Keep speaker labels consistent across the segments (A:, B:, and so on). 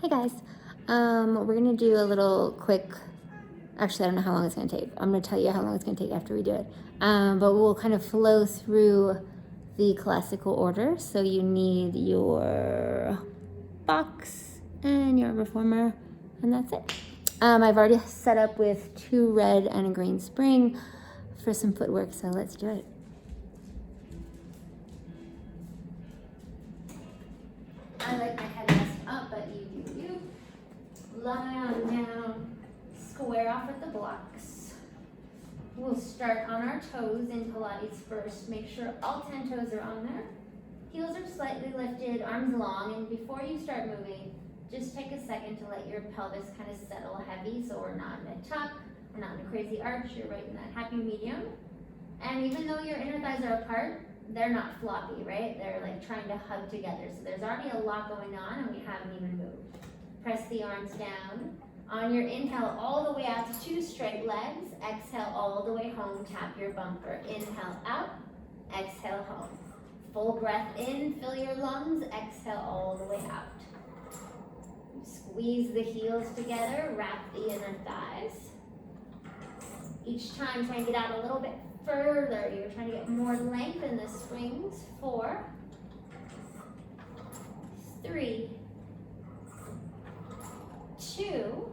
A: Hey guys, we're gonna do a little quick, actually I don't know how long it's gonna take. I'm gonna tell you how long it's gonna take after we do it. But we'll kind of flow through the classical order. So you need your box and your reformer, and that's it. I've already set up with 2 red and a green spring for some footwork, so let's do it. I like my head messed up, but you do you. Lie on down, square off with the blocks. We'll start on our toes in Pilates first. Make sure all 10 toes are on there. Heels are slightly lifted, arms long, and before you start moving, just take a second to let your pelvis kind of settle heavy so we're not in a tuck, we're not in a crazy arch, you're right in that happy medium. And even though your inner thighs are apart, they're not floppy, right? They're like trying to hug together. So there's already a lot going on and we haven't even moved. Press the arms down. On your inhale, all the way out to 2 straight legs. Exhale all the way home, tap your bumper. Inhale out, exhale home. Full breath in, fill your lungs, exhale all the way out. Squeeze the heels together, wrap the inner thighs. Each time try and get out a little bit further. You're trying to get more length in the springs. 4, 3, 2,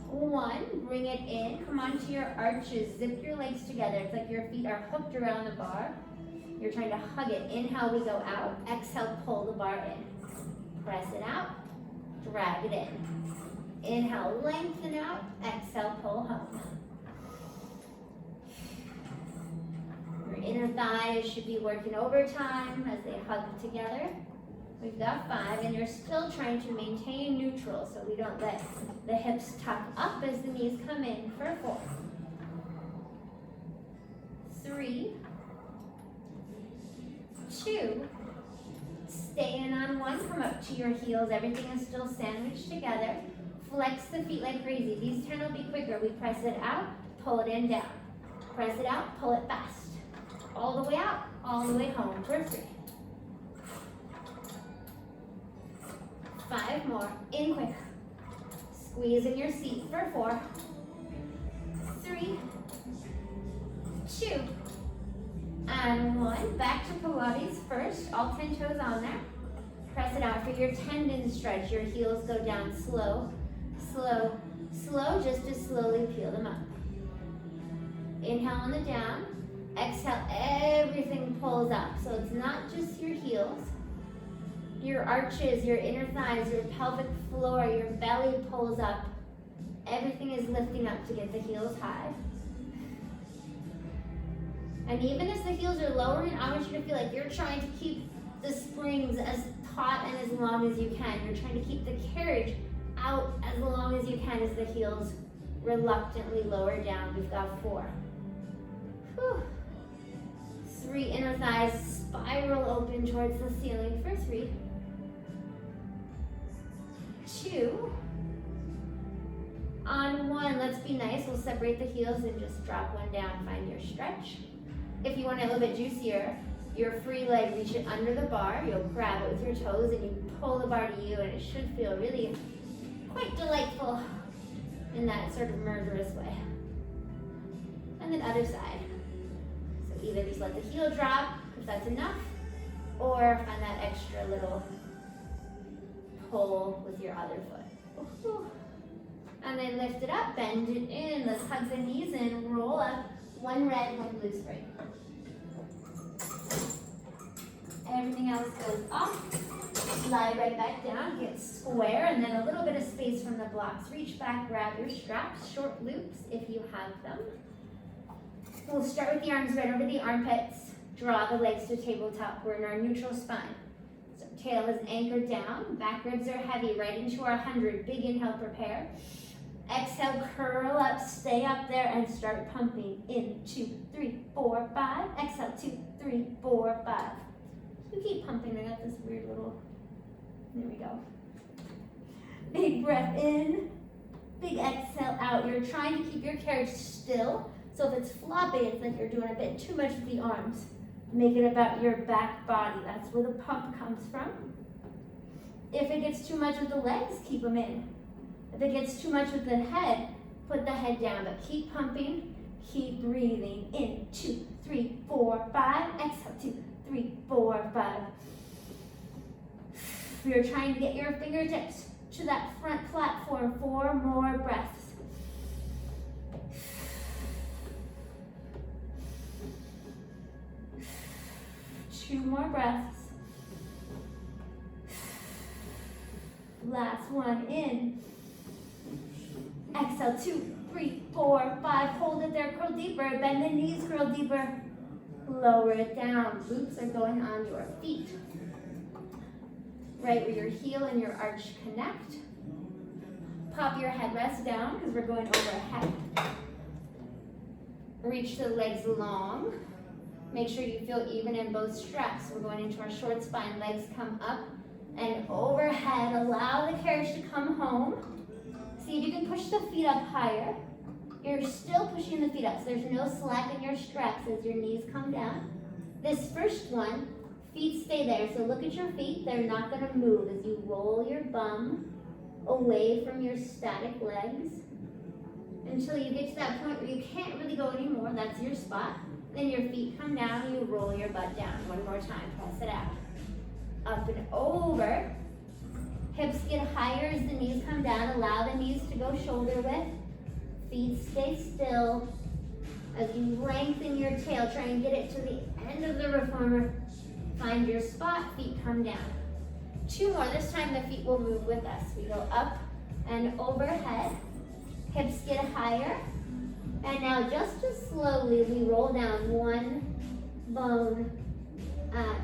A: 1. Bring it in. Come onto your arches. Zip your legs together. It's like your feet are hooked around the bar. You're trying to hug it. Inhale, we go out. Exhale, pull the bar in. Press it out. Drag it in. Inhale, lengthen out. Exhale, pull home. Your inner thighs should be working overtime as they hug together. We've got 5, and you're still trying to maintain neutral so we don't let the hips tuck up as the knees come in for 4, 3, 2, stay in on 1, come up to your heels, everything is still sandwiched together. Flex the feet like crazy. These 10 will be quicker. We press it out, pull it in, down. Press it out, pull it fast. All the way out, all the way home for 3. 5 more, in quick. Squeeze in your seat for 4, 3, 2, and 1. Back to Pilates first, all 10 toes on there. Press it out for your tendon stretch. Your heels go down slow, slow, slow, just to slowly peel them up. Inhale on the down. Exhale, everything pulls up. So it's not just your heels. Your arches, your inner thighs, your pelvic floor, your belly pulls up. Everything is lifting up to get the heels high. And even as the heels are lowering, I want you to feel like you're trying to keep the springs as taut and as long as you can. You're trying to keep the carriage out as long as you can as the heels reluctantly lower down. We've got 4. Whew. 3, inner thighs spiral open towards the ceiling for 3, 2, on 1, let's be nice, we'll separate the heels and just drop 1 down, find your stretch. If you want it a little bit juicier, your free leg, reach it under the bar, you'll grab it with your toes and you pull the bar to you, and it should feel really quite delightful in that sort of murderous way. And then other side. So either just let the heel drop, if that's enough, or find that extra little pull with your other foot. And then lift it up, bend it in. Let's hug the knees in, roll up. 1 red, 1 blue spring. Everything else goes off. Slide right back down, get square, and then a little bit of space from the blocks. Reach back, grab your straps, short loops if you have them. We'll start with the arms right over the armpits. Draw the legs to tabletop. We're in our neutral spine. So tail is anchored down. Back ribs are heavy, right into our 100. Big inhale, prepare. Exhale, curl up, stay up there, and start pumping. In 2, 3, 4, 5. Exhale, 2, 3, 4, 5. You keep pumping. I got this weird little, there we go. Big breath in, big exhale out. You're trying to keep your carriage still. So if it's floppy, it's like you're doing a bit too much with the arms. Make it about your back body. That's where the pump comes from. If it gets too much with the legs, keep them in. If it gets too much with the head, put the head down, but keep pumping, keep breathing. In, 2, 3, 4, 5. Exhale, 2, 3, 4, 5. You're trying to get your fingertips to that front platform. 4 more breaths. 2 more breaths. Last one, in. Exhale, 2, 3, 4, 5. Hold it there, curl deeper. Bend the knees, curl deeper. Lower it down. Glutes are going on your feet. Right where your heel and your arch connect. Pop your headrest down because we're going overhead. Reach the legs long. Make sure you feel even in both straps. We're going into our short spine. Legs come up and overhead. Allow the carriage to come home. See if you can push the feet up higher. You're still pushing the feet up, so there's no slack in your straps as your knees come down. This first one, feet stay there. So look at your feet. They're not going to move as you roll your bum away from your static legs until you get to that point where you can't really go anymore. That's your spot. Then your feet come down, you roll your butt down. One more time, press it out. Up and over. Hips get higher as the knees come down. Allow the knees to go shoulder width. Feet stay still. As you lengthen your tail, try and get it to the end of the reformer. Find your spot, feet come down. 2 more, this time the feet will move with us. We go up and overhead. Hips get higher. And now just as slowly, we roll down 1 bone at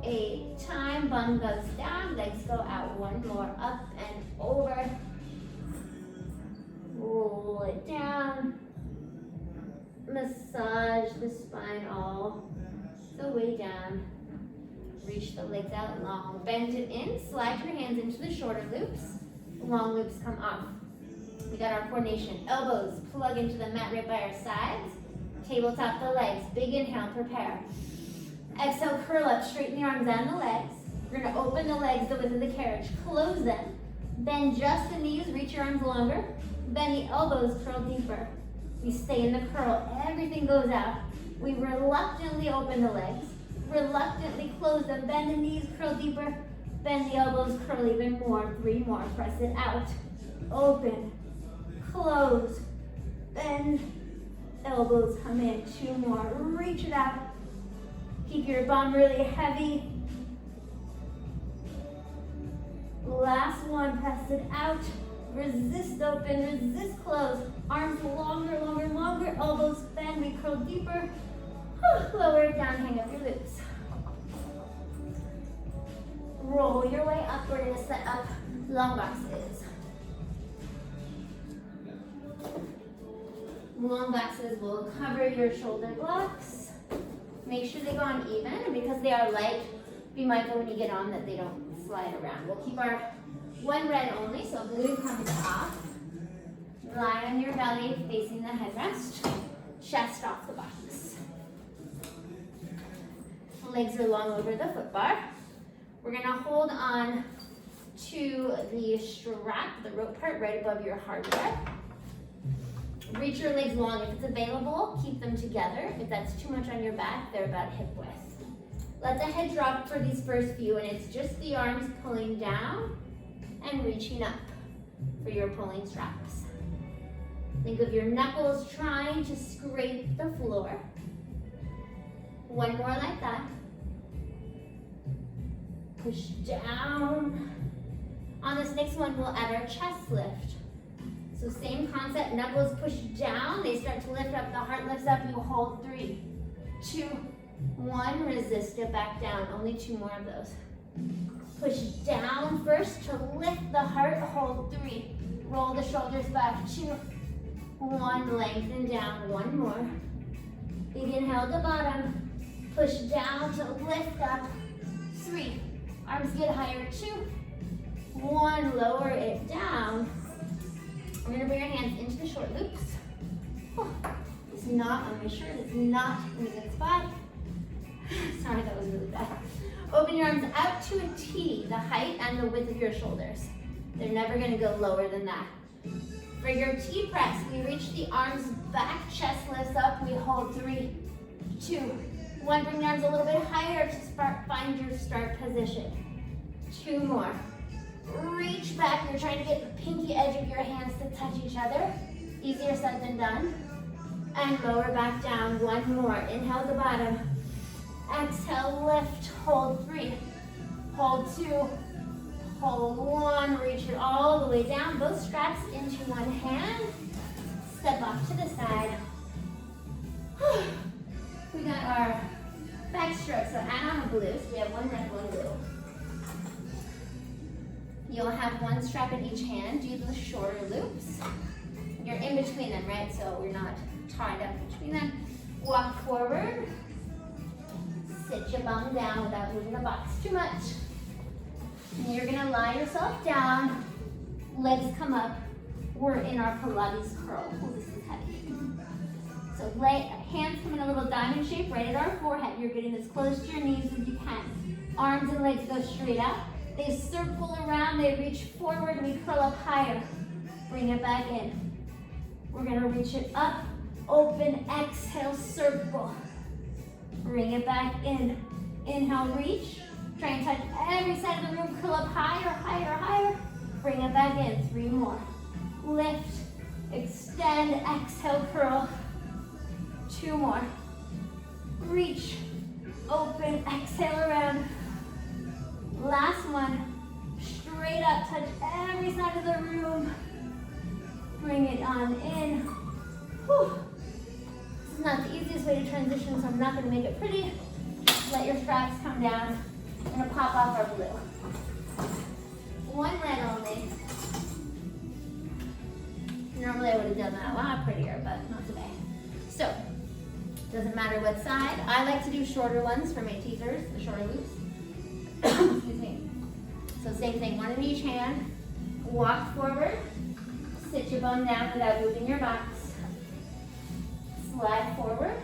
A: a time. Bum goes down, legs go out. 1 more, up and over. Roll it down. Massage the spine all the way down. Reach the legs out long. Bend it in, slide your hands into the shorter loops. Long loops come off. We got our coordination. Elbows plug into the mat right by our sides. Tabletop the legs. Big inhale, prepare. Exhale, curl up, straighten the arms and the legs. We're gonna open the legs the width of the carriage. Close them. Bend just the knees, reach your arms longer. Bend the elbows, curl deeper. We stay in the curl, everything goes out. We reluctantly open the legs. Reluctantly close them. Bend the knees, curl deeper. Bend the elbows, curl even more. 3 more, press it out. Open. Close, bend, elbows come in. 2 more, reach it out. Keep your bum really heavy. Last one, press it out. Resist open, resist close. Arms longer, longer, longer. Elbows bend, we curl deeper. Lower it down, hang up your glutes. Roll your way up, we're gonna set up long boxes. Long boxes will cover your shoulder blocks. Make sure they go on even, and because they are light, be mindful when you get on that they don't slide around. We'll keep our 1 red only, so blue comes off. Lie on your belly facing the headrest. Chest off the box. Legs are long over the foot bar. We're gonna hold on to the strap, the rope part right above your hardware. Reach your legs long. If it's available, keep them together. If that's too much on your back, they're about hip width. Let the head drop for these first few, and it's just the arms pulling down and reaching up for your pulling straps. Think of your knuckles trying to scrape the floor. 1 more like that. Push down. On this next one, we'll add our chest lift. So same concept, knuckles push down, they start to lift up, the heart lifts up, you hold 3, 2, 1, resist it back down, only 2 more of those. Push down first to lift the heart, hold 3, roll the shoulders back, 2, 1, lengthen down, 1 more. Big inhale at the bottom, push down to lift up, 3, arms get higher, 2, 1, lower it down. We're gonna bring our hands into the short loops. It's not on my shirt, it's not in a good spot. Sorry, that was really bad. Open your arms out to a T, the height and the width of your shoulders. They're never gonna go lower than that. For your T press, we reach the arms back, chest lifts up, we hold 3, 2, 1. Bring your arms a little bit higher to find your start position. 2 more. Reach back, you're trying to get the pinky edge of your hands to touch each other. Easier said than done. And lower back down, 1 more. Inhale at the bottom. Exhale, lift, hold 3, hold 2, hold 1, reach it all the way down, both straps into one hand, step off to the side. We got our back stroke, so add on a blue, so we have 1 red, 1 blue. You'll have 1 strap in each hand, do the shorter loops. You're in between them, right? So we're not tied up between them. Walk forward. Sit your bum down without moving the box too much. And you're gonna lie yourself down, legs come up. We're in our Pilates curl. Oh, this is heavy. So hands come in a little diamond shape right at our forehead. You're getting as close to your knees as you can. Arms and legs go straight up. They circle around, they reach forward, we curl up higher. Bring it back in. We're gonna reach it up, open, exhale, circle. Bring it back in. Inhale, reach. Try and touch every side of the room. Curl up higher, higher, higher. Bring it back in. 3 more. Lift, extend, exhale, curl. 2 more. Reach, open, exhale around. Last one. Straight up, touch every side of the room. Bring it on in. Whew. This is not the easiest way to transition, so I'm not going to make it pretty. Let your straps come down. I'm going to pop off our blue. 1 red only. Normally I would have done that a lot prettier, but not today. So, doesn't matter what side. I like to do shorter ones for my teasers, the shorter loops. Excuse me. So same thing, 1 in each hand. Walk forward. Sit your bum down without moving your box. Slide forward.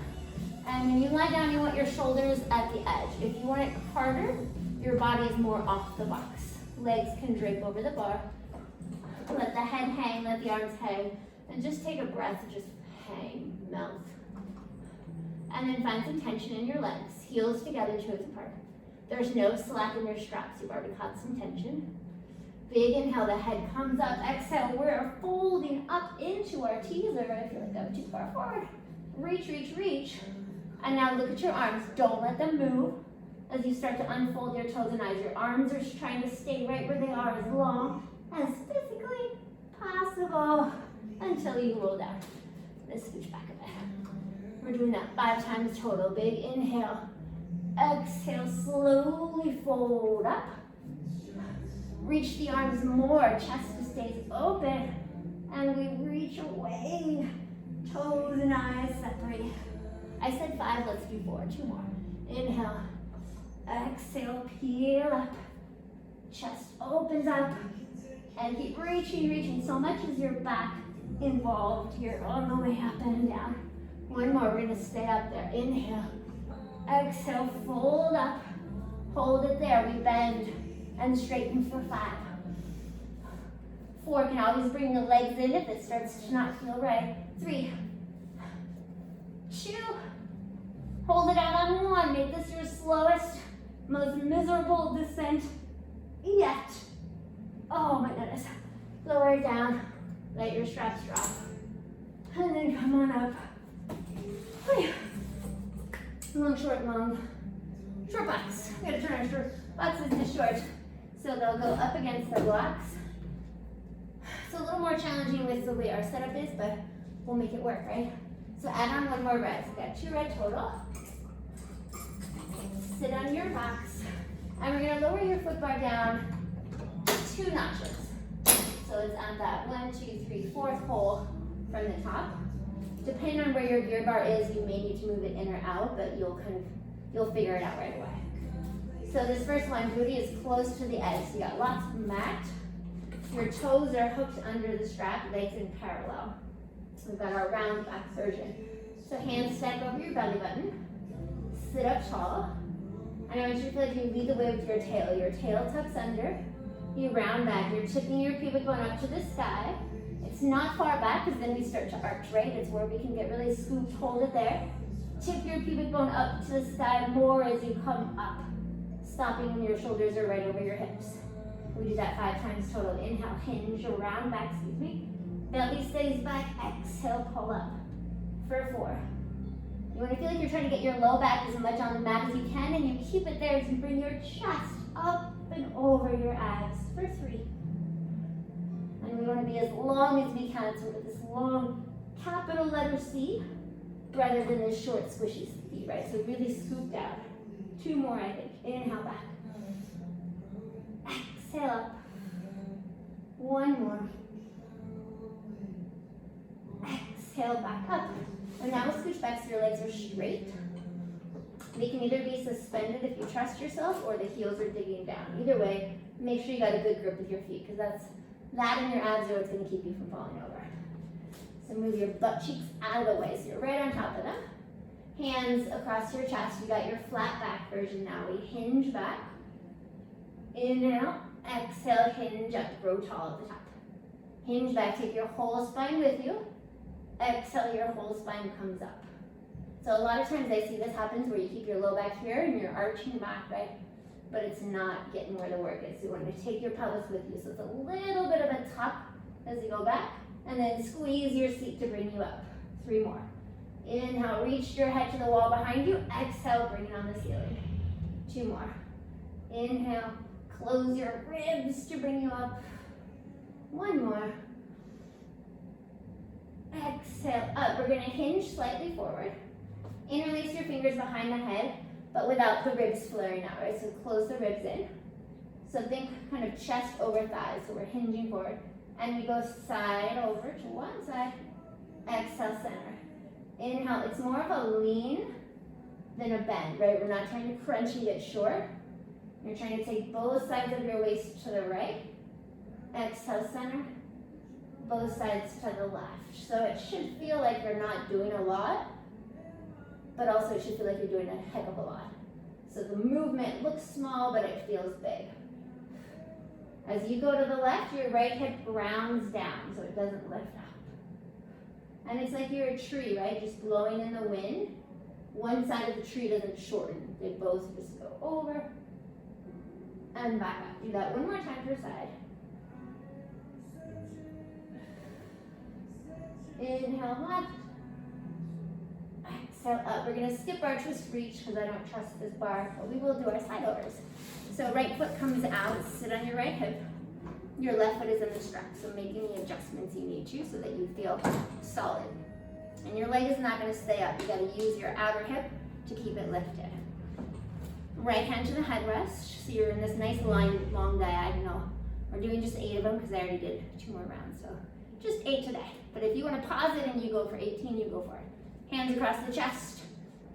A: And when you lie down, you want your shoulders at the edge. If you want it harder, your body is more off the box. Legs can drape over the bar. Let the head hang, let the arms hang. And just take a breath, just hang, melt. And then find some tension in your legs. Heels together, toes apart. There's no slack in your straps. You've already caught some tension. Big inhale, the head comes up. Exhale, we're folding up into our teaser. I feel like I'm too far forward. Reach, reach, reach. And now look at your arms. Don't let them move as you start to unfold your toes and eyes. Your arms are trying to stay right where they are as long as physically possible until you roll down. Let's scooch back a bit. We're doing that 5 times total. Big inhale. Exhale, slowly fold up. Reach the arms more, chest stays open. And we reach away. Toes and eyes separate. I said 5, let's do 4, 2 more. Inhale, exhale, peel up. Chest opens up. And keep reaching, reaching. So much as your back involved, you're on the way up and down. 1 more, we're gonna stay up there. Inhale, exhale, fold up. Hold it there, we bend and straighten for 5. 4, can always bring the legs in if it starts to not feel right. 3, 2, hold it out on 1. Make this your slowest, most miserable descent yet. Oh my goodness. Lower it down, let your straps drop. And then come on up. Long, short, long. Short box. We gotta turn our short boxes into short. So they'll go up against the blocks. It's a little more challenging with the way our setup is, but we'll make it work, right? So add on 1 more red. So we've got 2 red total. Sit on your box. And we're gonna lower your foot bar down 2 notches. So it's on that 1, 2, 3, 4th hole from the top. Depending on where your gear bar is, you may need to move it in or out, but you'll figure it out right away. So this first one, booty is close to the edge. So you got lots of mat. Your toes are hooked under the strap, legs in parallel. We've got our round back version. So hands stack over your belly button. sit up tall. And I want you to feel like you lead the way with your tail. Your tail tucks under. You round back. You're tipping your pubic bone up to the sky. It's not far back because then we start to arch, right? It's where we can get really scooped. Hold it there. Tip your pubic bone up to the sky more as you come up. Stopping when your shoulders are right over your hips. We do that 5 times total. Inhale, hinge, round back, excuse me. Belly stays back. Exhale, pull up for 4. You want to feel like you're trying to get your low back as much on the mat as you can, and you keep it there as you bring your chest up and over your abs for 3. And we want to be as long as we can, so with this long capital letter C, rather than this short squishy C, right? So really scoop down. 2 more, I think. Inhale back. Exhale up. 1 more. Exhale back up. And now we'll scooch back so your legs are straight. They can either be suspended if you trust yourself, or the heels are digging down. Either way, make sure you got a good grip with your feet, because that and your abs are what's going to keep you from falling over. So move your butt cheeks out of the way, so you're right on top of them. Hands across your chest. You got your flat back version now. We hinge back. Inhale, exhale, hinge up, grow tall at the top. Hinge back, take your whole spine with you. Exhale, your whole spine comes up. So a lot of times I see this happens where you keep your low back here and you're arching back, right? But it's not getting where the work is. You want to take your pelvis with you. So it's a little bit of a tuck as you go back, and then squeeze your seat to bring you up. 3 more. Inhale, reach your head to the wall behind you. Exhale, bring it on the ceiling. 2 more. Inhale, close your ribs to bring you up. 1 more. Exhale, up. We're going to hinge slightly forward. Interlace your fingers behind the head, but without the ribs flaring out, right? So close the ribs in. So think kind of chest over thighs. So we're hinging forward. And we go side over to one side. Exhale, center. Inhale, it's more of a lean than a bend, right? We're not trying to crunch and get short. You're trying to take both sides of your waist to the right. Exhale, center. Both sides to the left. So it should feel like you're not doing a lot, but also it should feel like you're doing a heck of a lot. So the movement looks small, but it feels big. As you go to the left, your right hip grounds down, so it doesn't lift up. And it's like you're a tree, right? Just blowing in the wind. One side of the tree doesn't shorten. They both just go over and back up. Do that 1 more time per side. Inhale left. Exhale up. We're going to skip our twist reach because I don't trust this bar, but we will do our side overs. So right foot comes out, sit on your right hip. Your left foot is in the strap, so make any adjustments you need to so that you feel solid. And your leg is not going to stay up. You got to use your outer hip to keep it lifted. Right hand to the headrest, so you're in this nice line, long diagonal. We're doing just 8 of them because I already did 2 more rounds, so just 8 today. But if you want to pause it and you go for 18, you go for it. Hands across the chest.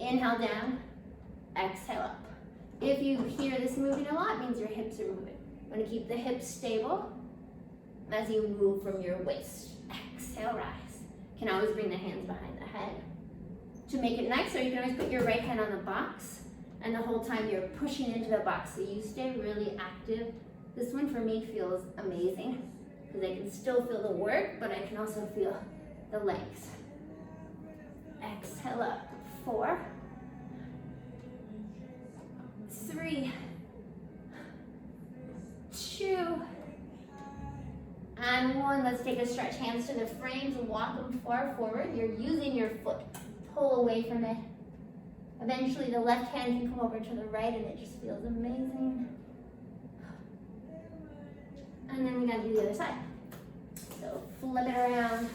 A: Inhale down. Exhale up. If you hear this moving a lot, it means your hips are moving. You want to keep the hips stable as you move from your waist. Exhale, rise. You can always bring the hands behind the head. To make it nicer, you can always put your right hand on the box, and the whole time you're pushing into the box, so you stay really active. This one for me feels amazing, because I can still feel the work, but I can also feel the legs. Exhale up. 4, 3, 2, and 1. Let's take a stretch. Hands to the frames and walk them far forward. You're using your foot. Pull away from it. Eventually the left hand can come over to the right and it just feels amazing. And then we gotta do the other side. So flip it around.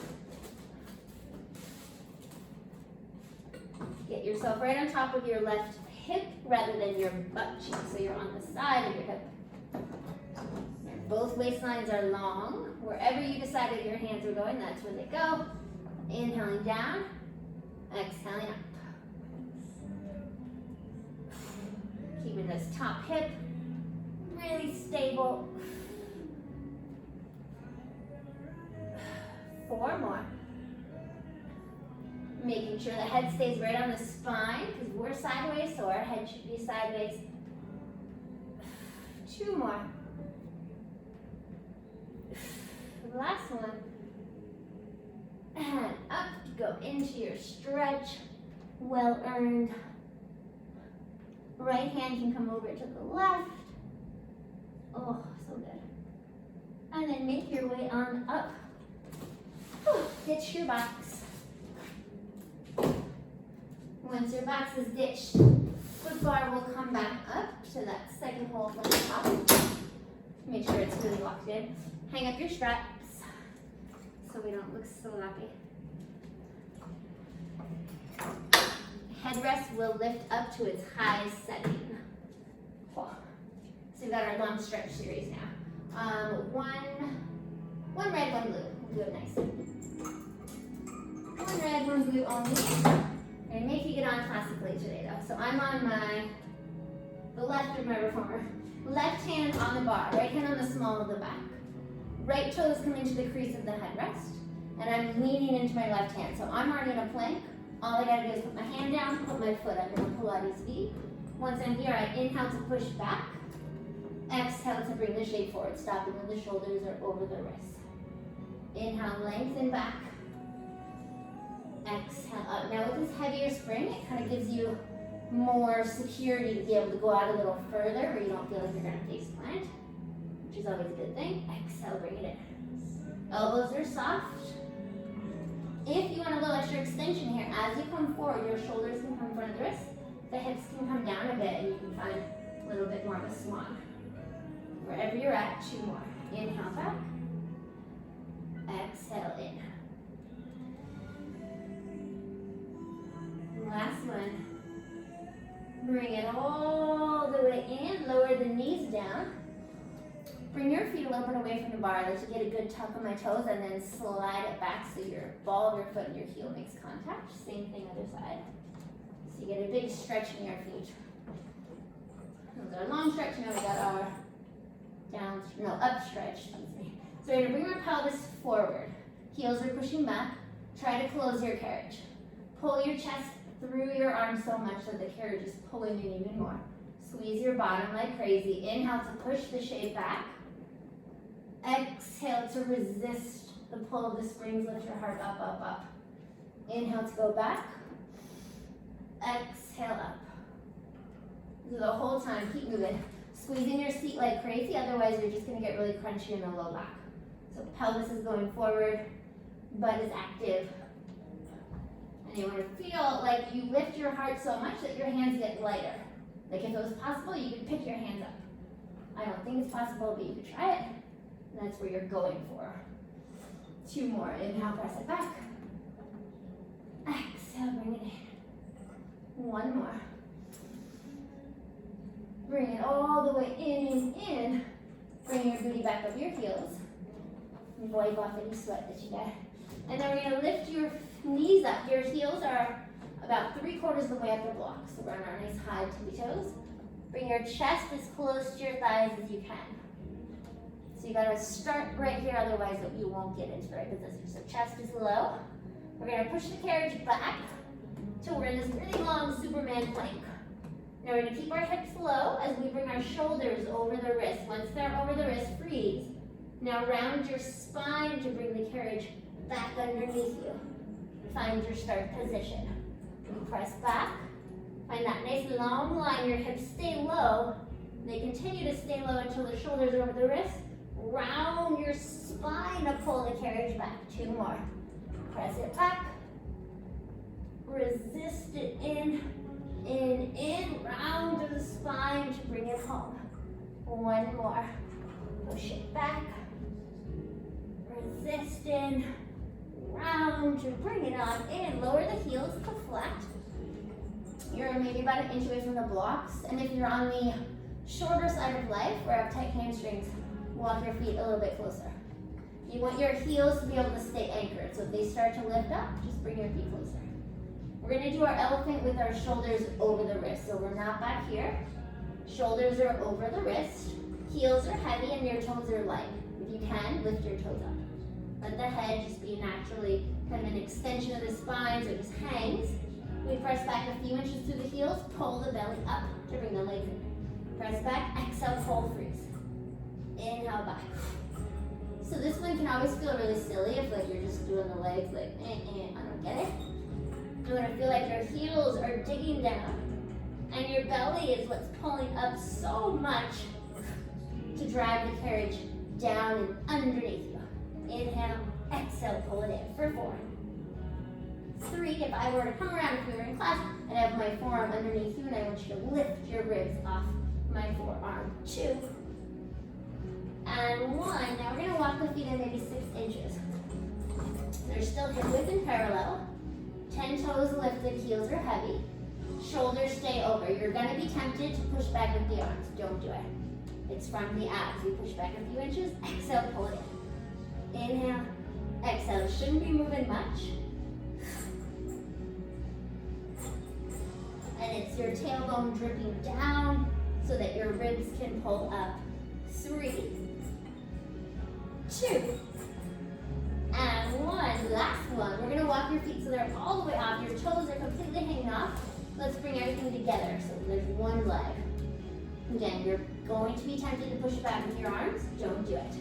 A: Get yourself right on top of your left hip rather than your butt cheek. So you're on the side of your hip. Both waistlines are long. Wherever you decided your hands were going, that's where they go. Inhaling down, exhaling up. Keeping this top hip really stable. 4 more. Making sure the head stays right on the spine because we're sideways, so our head should be sideways. 2 more. Last one. And up, go into your stretch. Well earned. Right hand can come over to the left. Oh, so good. And then make your way on up. Ditch your box. Once your box is ditched, foot bar will come back up to that second hole from the top. Make sure it's really locked in. Hang up your straps so we don't look sloppy. Headrest will lift up to its highest setting. So we've got our long stretch series now. One red, one blue. We'll do it nice. One red, one blue only. And make you get on classically today though. So I'm on the left of my reformer. Left hand on the bar, right hand on the small of the back. Right toes come into the crease of the headrest. And I'm leaning into my left hand. So I'm already in a plank. All I gotta do is put my hand down, put my foot under a Pilates V. Once I'm here, I inhale to push back. Exhale to bring the shape forward, stopping when the shoulders are over the wrists. Inhale, lengthen back. Exhale up. Now with this heavier spring, it kind of gives you more security to be able to go out a little further where you don't feel like you're gonna face plant, which is always a good thing. Exhale, bring it in. Elbows are soft. If you want a little extra extension here, as you come forward, your shoulders can come in front of the wrist, the hips can come down a bit, and you can find a little bit more of a swan. Wherever you're at, 2 more. Inhale back. Exhale in. Last one. Bring it all the way in. Lower the knees down. Bring your feet a little bit away from the bar. Let you get a good tuck on my toes and then slide it back so your ball of your foot and your heel makes contact. Same thing other side. So you get a big stretch in your feet. Those are long stretch. Now we got our up stretch. Excuse me. So we're gonna bring our pelvis forward. Heels are pushing back. Try to close your carriage. Pull your chest through your arms so much that the carriage is pulling in even more. Squeeze your bottom like crazy. Inhale to push the shape back. Exhale to resist the pull of the springs. Lift your heart up, up, up. Inhale to go back. Exhale up. So the whole time, keep moving. Squeezing your seat like crazy, otherwise you're just gonna get really crunchy in the low back. So pelvis is going forward, butt is active. And you wanna feel like you lift your heart so much that your hands get lighter. Like if it was possible, you could pick your hands up. I don't think it's possible, but you could try it. And that's where you're going for. 2 more. Inhale, press it back. Exhale, bring it in. 1 more. Bring it all the way in. Bring your booty back up your heels. And wipe off any sweat that you get. And then we're gonna lift your knees up. Your heels are about 3/4 of the way up the block. So we're on our nice high tippy toes. Bring your chest as close to your thighs as you can. So you gotta start right here, otherwise you won't get into the right position. So chest is low. We're gonna push the carriage back till we're in this really long Superman plank. Now we're gonna keep our hips low as we bring our shoulders over the wrist. Once they're over the wrist, freeze. Now round your spine to bring the carriage back underneath you. Find your start position. You press back. Find that nice long line. Your hips stay low. They continue to stay low until the shoulders are over the wrist. Round your spine to pull the carriage back. 2 more. Press it back. Resist it in. Round to the spine to bring it home. 1 more. Push it back. Resist in. Round to bring it on in. Lower the heels to flat. You're maybe about 1 inch away from the blocks. And if you're on the shorter side of life or have tight hamstrings, walk your feet a little bit closer. You want your heels to be able to stay anchored. So if they start to lift up, just bring your feet closer. We're gonna do our elephant with our shoulders over the wrist. So we're not back here. Shoulders are over the wrist. Heels are heavy and your toes are light. If you can, lift your toes up. Let the head just be naturally kind of an extension of the spine, so it just hangs. We press back a few inches through the heels, pull the belly up to bring the legs in. Press back, exhale, fold, freeze. Inhale, back. So this one can always feel really silly if like you're just doing the legs like, I don't get it. You want to feel like your heels are digging down and your belly is what's pulling up so much to drive the carriage down and underneath you. Inhale, exhale, pull it in for 4. 3, if I were to come around, if we were in class, I'd have my forearm underneath you and I want you to lift your ribs off my forearm. 2. And 1. Now we're going to walk the feet in maybe 6 inches. They're still hip width and parallel. 10 toes lifted, heels are heavy. Shoulders stay over. You're going to be tempted to push back with the arms. Don't do it. It's from the abs. You push back a few inches. Exhale, pull it in. Inhale, exhale. It shouldn't be moving much. And it's your tailbone dripping down so that your ribs can pull up. 3, 2, and 1. Last one. We're going to walk your feet so they're all the way off. Your toes are completely hanging off. Let's bring everything together. So there's one leg. Again, you're going to be tempted to push back with your arms. Don't do it.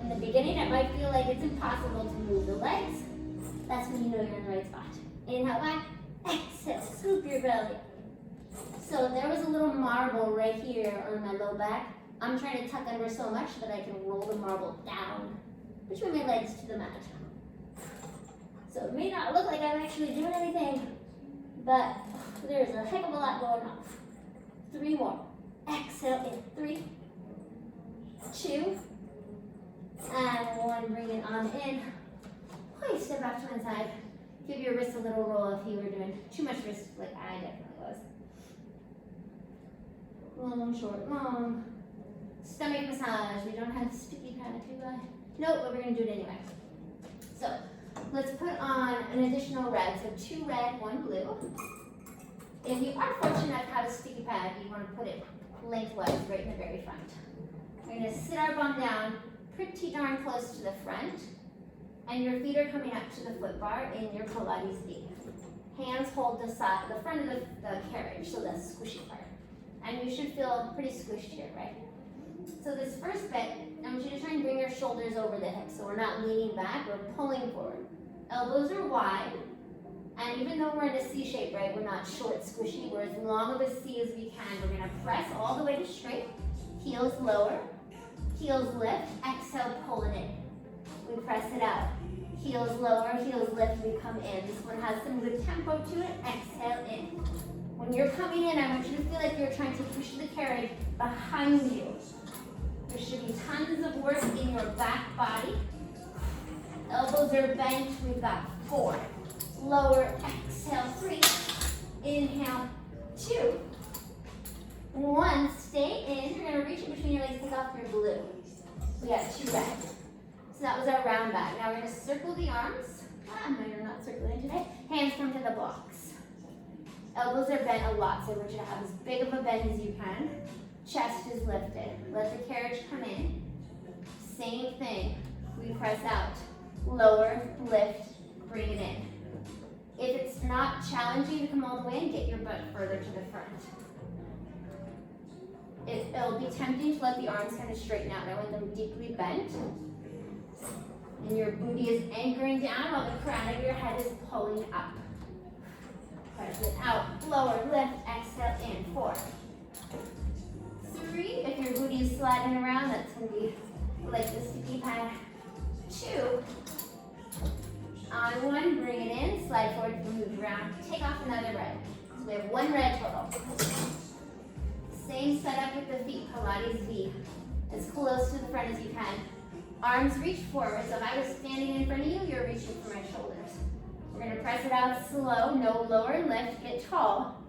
A: In the beginning, it might feel like it's impossible to move the legs. That's when you know you're in the right spot. Inhale back. Exhale. Scoop your belly. So there was a little marble right here on my low back. I'm trying to tuck under so much that I can roll the marble down between my legs to the mat. So it may not look like I'm actually doing anything, but there's a heck of a lot going on. 3 more. Exhale in 3, 2, and 1. Bring it on in. Hoist it back to one side. Give your wrist a little roll if you were doing too much wrist, like I definitely was. Long, short, long. Stomach massage. We don't have sticky pad, do I? Nope, but we're going to do it anyway. So let's put on an additional red. So 2 red, 1 blue. If you are fortunate enough to have a sticky pad, you want to put it lengthwise right in the very front. We're going to sit our bum down pretty darn close to the front. And your feet are coming up to the foot bar in your Pilates V. Hands hold the side, the front of the carriage, so the squishy part. And you should feel pretty squished here, right? So this first bit, I want you to try and bring your shoulders over the hips. So we're not leaning back, we're pulling forward. Elbows are wide. And even though we're in a C shape, right, we're not short, squishy. We're as long of a C as we can. We're gonna press all the way to straight. Heels lower, heels lift, exhale, pull it in. We press it out. Heels lower, heels lift, we come in. This one has some good tempo to it. Exhale in. When you're coming in, I want you to feel like you're trying to push the carriage behind you. There should be tons of work in your back body. Elbows are bent. We've got 4. Lower, exhale, 3. Inhale, 2. 1. Stay in. You're going to reach in between your legs, take off your blue. We got 2 red. So that was our round back. Now we're going to circle the arms. Mine are not circling today. Hands come to the blocks. Elbows are bent a lot, so I want you to have as big of a bend as you can. Chest is lifted. Let the carriage come in. Same thing. We press out. Lower, lift, bring it in. If it's not challenging to come all the way and get your butt further to the front. It'll be tempting to let the arms kind of straighten out. I want them deeply bent. And your booty is anchoring down while the crown of your head is pulling up. Press it out. Lower, lift, exhale, in. 4. 3. If your booty is sliding around, that's going to be like the sticky pad. 2. On 1, bring it in. Slide forward, move around. Take off another red. So we have 1 red total. Same setup with the feet, Pilates V. As close to the front as you can. Arms reach forward. So if I was standing in front of you, you're reaching for my shoulders. We're going to press it out slow. No lower lift. Get tall.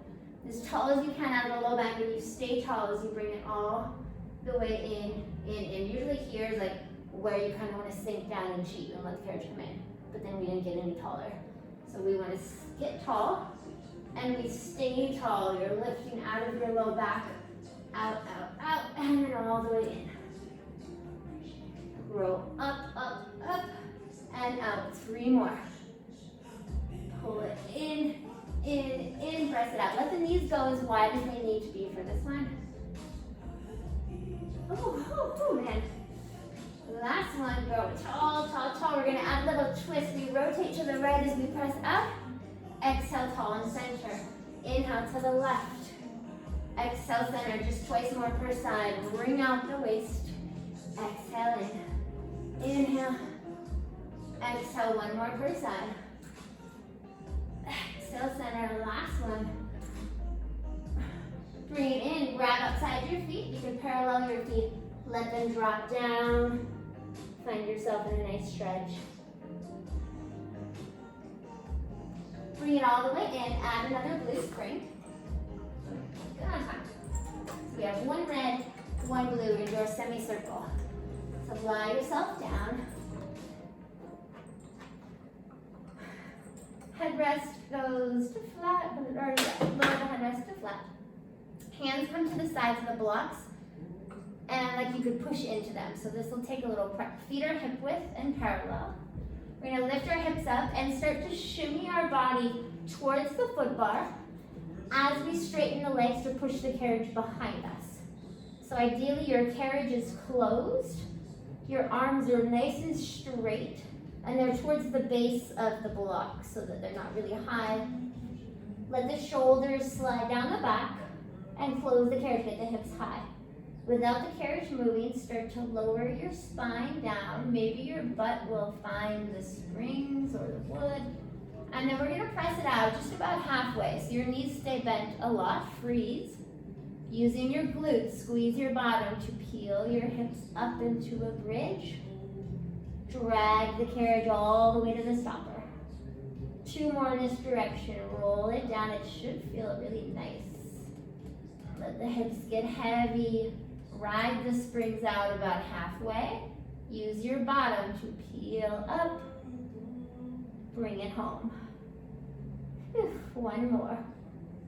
A: As tall as you can out of the low back. When you stay tall as you bring it all the way in. Usually here is like where you kind of want to sink down and cheat and let the carriage come in. But then we didn't get any taller. So we want to get tall. And we stay tall. You're lifting out of your low back. Out, out, out. And then all the way in. Roll up, up, and out. 3 more. Pull it in, press it out. Let the knees go as wide as they need to be for this one. Oh, man. Last one, go tall, tall, tall. We're gonna add a little twist. We rotate to the right as we press up. Exhale, tall and center. Inhale to the left. Exhale, center, just twice more per side. Bring out the waist. Exhale in. Inhale. Exhale, 1 more per side. Exhale, center, last one. Bring it in, grab outside your feet. You can parallel your feet. Let them drop down. Find yourself in a nice stretch. Bring it all the way in. Add another blue spring. Good on time. So we have 1 red, 1 blue in your semicircle. So lie yourself down. Headrest goes to flat, or lower the headrest to flat. Hands come to the sides of the blocks, and like you could push into them. So this will take a little prep. Feet are hip width and parallel. We're gonna lift our hips up and start to shimmy our body towards the foot bar as we straighten the legs to push the carriage behind us. So ideally your carriage is closed, your arms are nice and straight, and they're towards the base of the block so that they're not really high. Let the shoulders slide down the back and close the carriage, get the hips high. Without the carriage moving, start to lower your spine down. Maybe your butt will find the springs or the wood. And then we're gonna press it out just about halfway. So your knees stay bent a lot. Freeze. Using your glutes, squeeze your bottom to peel your hips up into a bridge. Drag the carriage all the way to the stopper. 2 more in this direction. Roll it down. It should feel really nice. Let the hips get heavy. Ride the springs out about halfway. Use your bottom to peel up. Bring it home. 1 more.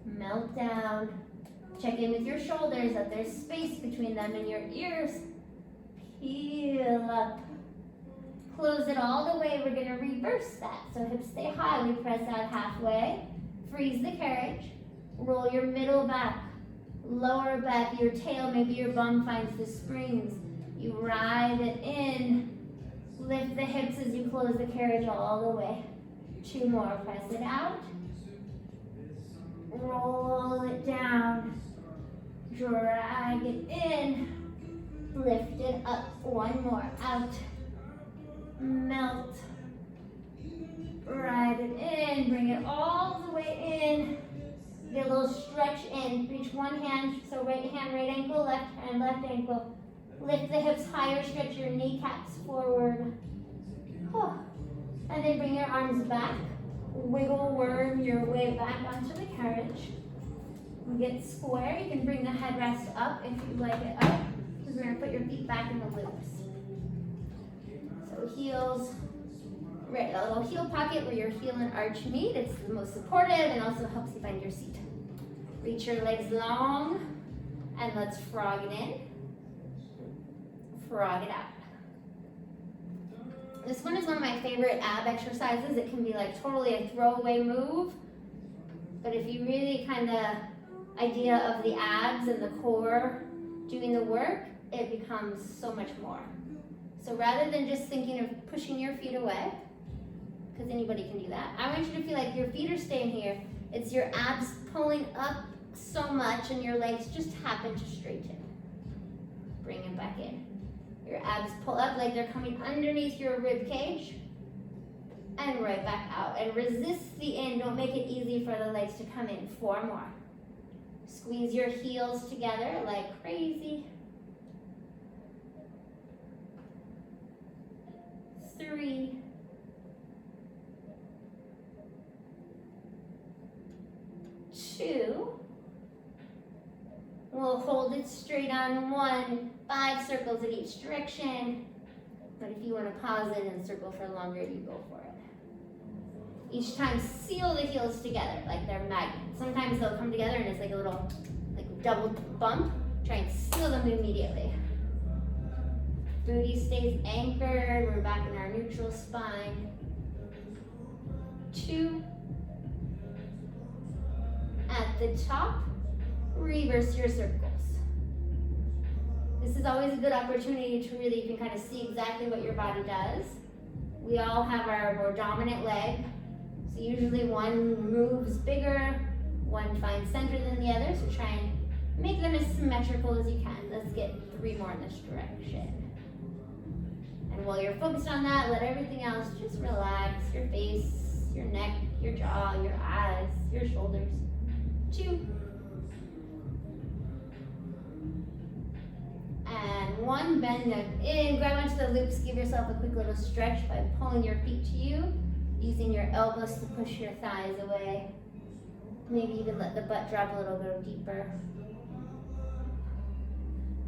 A: Melt down. Check in with your shoulders, that there's space between them and your ears. Peel up. Close it all the way. We're gonna reverse that. So hips stay high. We press out halfway. Freeze the carriage. Roll your middle back. Lower back, your tail, maybe your bum finds the springs. You ride it in. Lift the hips as you close the carriage all the way. 2 more, press it out. Roll it down. Drag it in. Lift it up. 1 more, out. Melt. Ride it in, bring it all the way in. Get a little stretch in. Reach 1 hand, so right hand, right ankle, left hand, left ankle. Lift the hips higher, stretch your kneecaps forward. And then bring your arms back. Wiggle worm your way back onto the carriage. Get square. You can bring the headrest up if you like it up, because we're going to put your feet back in the loops. So heels. Right, a little heel pocket where your heel and arch meet. It's the most supportive and also helps you find your seat. Reach your legs long, and let's frog it in, frog it out. This one is one of my favorite ab exercises. It can be like totally a throwaway move, but if you really kind of idea of the abs and the core doing the work, it becomes so much more. So rather than just thinking of pushing your feet away, because anybody can do that, I want you to feel like your feet are staying here. It's your abs pulling up so much and your legs just happen to straighten. Bring it back in. Your abs pull up like they're coming underneath your rib cage and right back out. And resist the in. Don't make it easy for the legs to come in. 4 more. Squeeze your heels together like crazy. 3. 2. We'll hold it straight on 1. 5 circles in each direction. But if you want to pause it and circle for longer, you go for it. Each time, seal the heels together like they're magnets. Sometimes they'll come together and it's like a little double bump. Try and seal them immediately. Booty stays anchored. We're back in our neutral spine. 2. At the top, reverse your circles. This is always a good opportunity to really, you can kind of see exactly what your body does. We all have our more dominant leg. So usually one moves bigger, one finds center than the other. So try and make them as symmetrical as you can. Let's get 3 more in this direction. And while you're focused on that, let everything else just relax. Your face, your neck, your jaw, your eyes, your shoulders. 2. And 1, bend in, grab onto the loops, give yourself a quick little stretch by pulling your feet to you, using your elbows to push your thighs away. Maybe even let the butt drop a little bit deeper.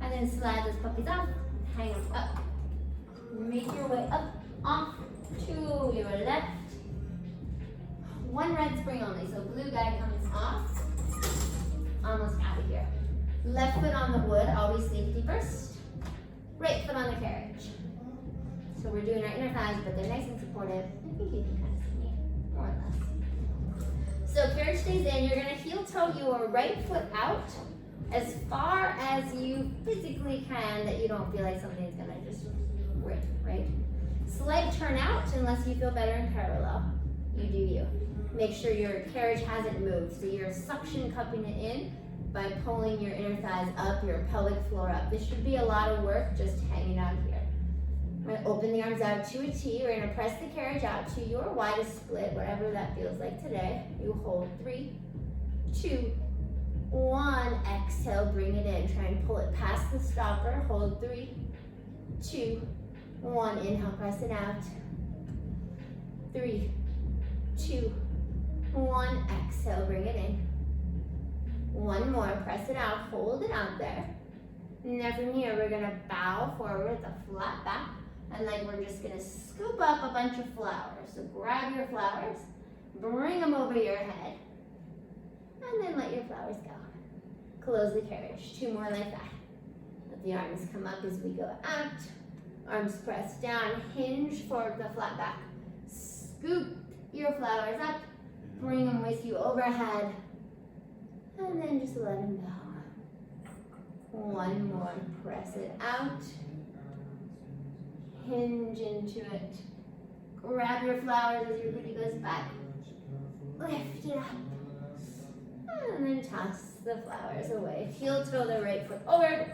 A: And then slide those puppies off, hang them up. Make your way up, off to your left. 1 red spring only, so blue guy comes off, almost out of here. Left foot on the wood, always safety first. Right foot on the carriage. So we're doing our inner thighs, but they're nice and supportive. I think you can kind of see me, more or less. So carriage stays in. You're gonna heel toe your right foot out as far as you physically can that you don't feel like something's gonna just rip, right? Slight turn out unless you feel better in parallel. You do you. Make sure your carriage hasn't moved. So you're suction cupping it in by pulling your inner thighs up, your pelvic floor up. This should be a lot of work just hanging out here. We're gonna open the arms out to a T. We're gonna press the carriage out to your widest split, whatever that feels like today. You hold 3, 2, 1. Exhale, bring it in. Try and pull it past the stopper. Hold 3, 2, 1. Inhale, press it out. 3, 2, 1. Exhale, bring it in. 1 more, press it out, hold it out there. Now from here, we're gonna bow forward with a flat back, and then we're just gonna scoop up a bunch of flowers. So grab your flowers, bring them over your head, and then let your flowers go. Close the carriage, 2 more like that. Let the arms come up as we go out. Arms press down, hinge forward with a flat back. Scoop your flowers up, bring them with you overhead. And then just let them go. 1 more, press it out. Hinge into it. Grab your flowers as your booty goes back. Lift it up. And then toss the flowers away. Heel toe the right foot over.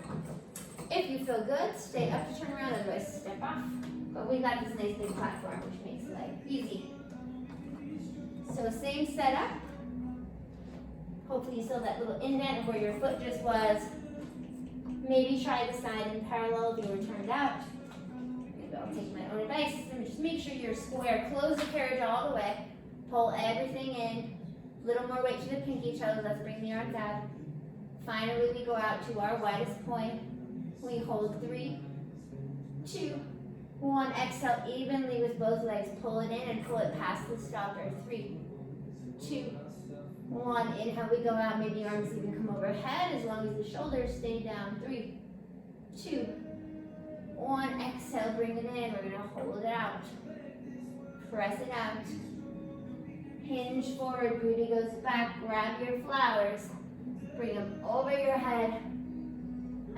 A: If you feel good, stay up to turn around, otherwise step off. But we got this nice big platform, which makes life easy. So same setup. Hopefully you saw that little indent where your foot just was. Maybe try the side in parallel if you were turned out. Maybe I'll take my own advice and just make sure you're square. Close the carriage all the way. Pull everything in. Little more weight to the pinky toes. Let's bring the arms out. Finally, we go out to our widest point. We hold 3, 2, 1. Exhale evenly with both legs. Pull it in and pull it past the stopper. 3, 2, 1. Inhale, we go out. Maybe arms even come overhead as long as the shoulders stay down. 3, 2, 1. Exhale, bring it in. We're gonna hold it out. Press it out. Hinge forward, booty goes back. Grab your flowers. Bring them over your head.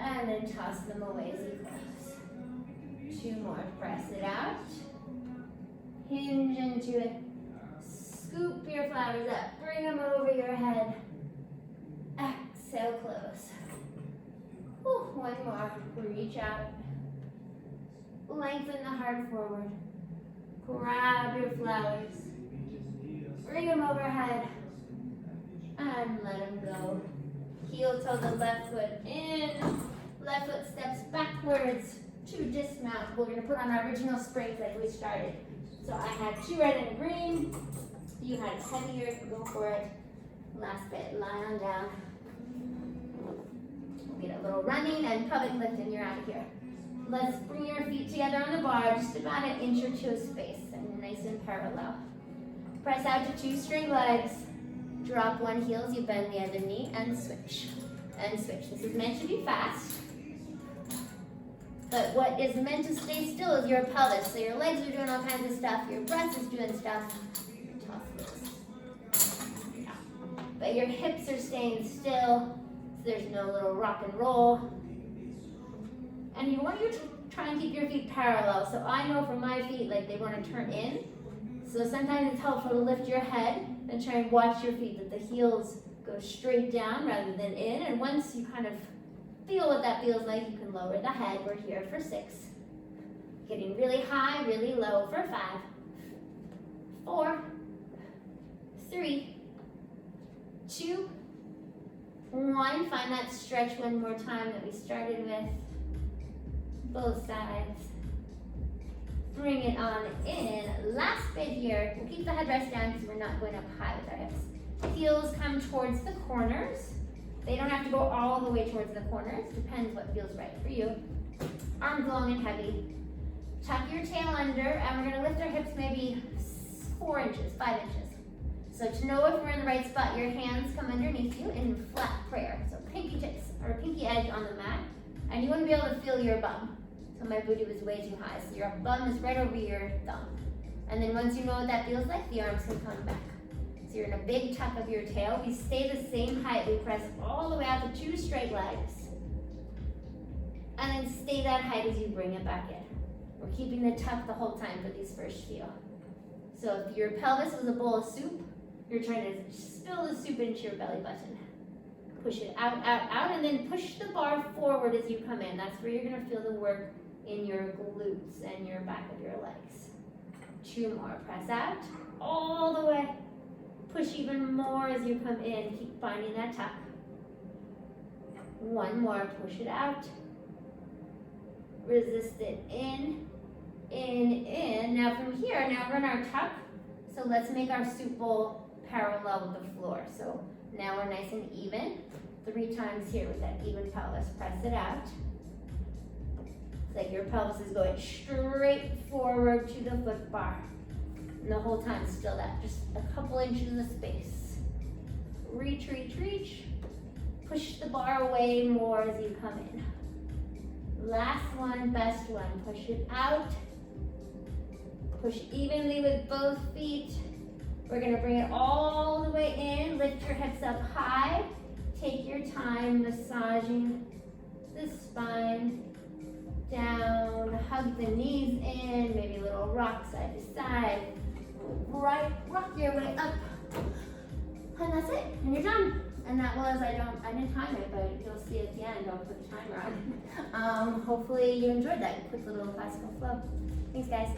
A: And then toss them away as you close. 2 more. Press it out. Hinge into it. Scoop your flowers up. Bring them over your head. Exhale, close. Whew, 1 more. Reach out. Lengthen the heart forward. Grab your flowers. Bring them overhead. And let them go. Heel toe the left foot in. Left foot steps backwards to dismount. We're going to put on our original springs like we started. So I had 2 red and a green. You had heavier, go for it. Last bit, lie on down. We'll get a little running and pelvic lift and you're out of here. Let's bring your feet together on the bar, just about an inch or 2 of space, and nice and parallel. Press out to 2 straight legs. Drop one heel as you bend the other knee and switch. And switch. This is meant to be fast. But what is meant to stay still is your pelvis. So your legs are doing all kinds of stuff, your breast is doing stuff. Yeah. But your hips are staying still, so there's no little rock and roll. And you want to try and keep your feet parallel. So I know for my feet, like they want to turn in. So sometimes it's helpful to lift your head and try and watch your feet, that the heels go straight down rather than in. And once you kind of feel what that feels like, you can lower the head. We're here for 6. Getting really high, really low for 5, 4, 3, 2, 1. Find that stretch one more time that we started with. Both sides. Bring it on in. Last bit here. We'll keep the headrest down because we're not going up high with our hips. Heels come towards the corners. They don't have to go all the way towards the corners. Depends what feels right for you. Arms long and heavy. Tuck your tail under, and we're going to lift our hips maybe 4 inches, 5 inches. So to know if we're in the right spot, your hands come underneath you in flat prayer. So pinky tips or pinky edge on the mat, and you want to be able to feel your bum. So my booty was way too high. So your bum is right over your thumb. And then once you know what that feels like, the arms can come back. So you're in a big tuck of your tail. We stay the same height. We press all the way out to 2 straight legs. And then stay that height as you bring it back in. We're keeping the tuck the whole time for these first few. So if your pelvis was a bowl of soup, you're trying to spill the soup into your belly button. Push it out, out, out, and then push the bar forward as you come in. That's where you're going to feel the work in your glutes and your back of your legs. 2 more. Press out all the way. Push even more as you come in. Keep finding that tuck. 1 more. Push it out. Resist it. In, in. Now from here, now run our tuck. So let's make our soup bowl parallel with the floor. So now we're nice and even. 3 times here with that even pelvis. Press it out. It's like your pelvis is going straight forward to the foot bar. And the whole time still that, just a couple inches of space. Reach, reach, reach. Push the bar away more as you come in. Last one, best one. Push it out. Push evenly with both feet. We're gonna bring it all the way in. Lift your hips up high. Take your time massaging the spine down. Hug the knees in. Maybe a little rock side to side. Right, rock your way up. And that's it. And you're done. And that was, I didn't time it, but you'll see at the end, I'll put the timer on. Hopefully you enjoyed that quick little classical flow. Thanks, guys.